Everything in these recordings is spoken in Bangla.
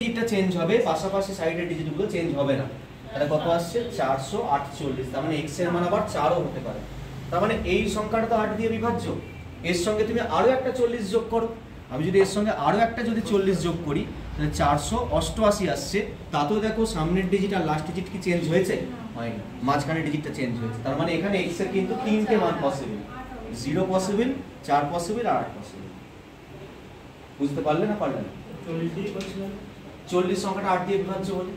ডিজিটটা চেঞ্জ হবে, পাশাপাশি সাইডের ডিজিটগুলো চেঞ্জ হবে না। তাহলে কত আসছে 448। তার মানে x এর মান আবার 4ও হতে পারে। তার মানে এই সংখ্যাটা তো 8 দিয়ে বিভাজ্য, এর সঙ্গে তুমি আরো একটা 40 যোগ করো। আমি যদি এর সঙ্গে আরো একটা যদি 40 যোগ করি তাহলে 488 আসছে। তাতেও দেখো সামনের ডিজিট আর লাস্ট ডিজিট কি চেঞ্জ হয়েছে? হয়নি, মাঝখানের ডিজিটটা চেঞ্জ হয়েছে। তার মানে এখানে x এর কিন্তু তিনটে মান পসিবল, 0 পসিবল, 4 পসিবল আর 8 পসিবল। বুঝতে পারলে না পারলে না? 40 সংখ্যাটা 8 দিয়ে বিভাজ্য বলে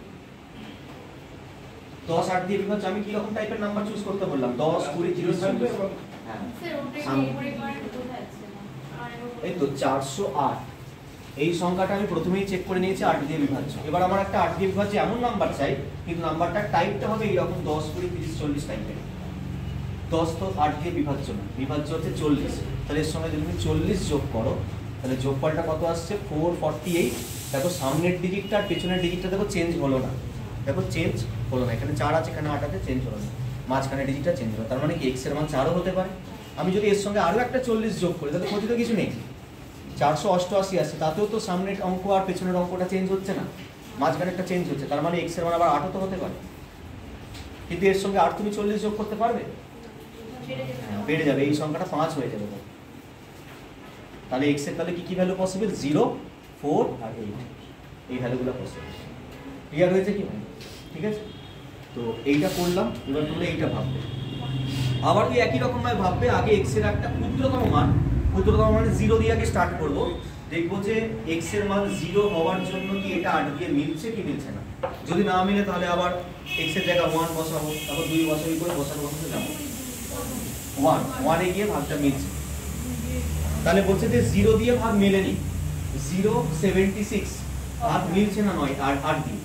10 8 দিয়ে বিভাজ্য। আমি কি রকম টাইপের নাম্বার চুজ করতে বললাম? 10 20 30 40। হ্যাঁ এই তো 408। এই সংখ্যাটা আমি প্রথমেই চেক করে নিয়েছি 8 দিয়ে বিভাজ্য। এবার আমার একটা 8 দিয়ে বিভাজ্য এমন নাম্বার চাই, কিন্তু নাম্বারটার টাইপটা হবে এইরকম 10 20 30 40 টাইপের। 10 তো 8 দিয়ে বিভাজ্য না, বিভাজ্য হচ্ছে 40। তাহলে এর সঙ্গে যদি তুমি 40 যোগ করো তাহলে যোগফলটা কত আসছে? 448। দেখো সামনের ডিজিটটা আর পেছনের ডিজিটটা দেখো চেঞ্জ হলো না, দেখো চেঞ্জ হলো না। এখানে 4 আছে, এখানে 8 আছে, চেঞ্জ হলো না। মাঝখানে ডিজিটটা চেঞ্জ হলো। তার মানে কি x এর মান 4ও হতে পারে। আমি যদি এর সঙ্গে আরো একটা 40 যোগ করি তাহলে ক্ষতি তো কিছু নেই। 488 আসছে, তাতেও তো সামনের অঙ্ক আর পেছনের অঙ্কটা চেঞ্জ হচ্ছে না, মাঝখানে একটা চেঞ্জ হচ্ছে। তার মানে x এর মান আবার 8ও তো হতে পারে। কিন্তু এর সঙ্গে 8 তুমি 40 যোগ করতে পারবে? বেড়ে যাবে, এই সংখ্যাটা 5 হয়ে যাবে। তাহলে x এর তাহলে কি কি ভ্যালু পসিবল? 0 4 আর 8, এই ভ্যালুগুলো পসিবল। ক্লিয়ার হয়েছে কি ভাই? ঠিক আছে, তো এইটা করলাম। এবার তোমরা এইটা ভাববে, আবার কি একই রকম ভাবে ভাববে। আগে x এর একটা ক্ষুদ্রতম মান, ক্ষুদ্রতম মানে 0 দিয়ে আগে স্টার্ট করব। দেখবো যে x এর মান 0 হওয়ার জন্য কি এটা 8 দিয়ে মিলছে কি মিলছে না। যদি না মিলে তাহলে আবার x এর জায়গায় 1 বসাবো, তারপর 2 বসাবো, করে বসাতে যাবো। 1 এ গিয়ে ভাগটা মিলছে। তাহলে বলছে যে 0 দিয়ে ভাগ মেলেনি, 0 76 ভাগ মিলছে না 9 আর 8 দিয়ে।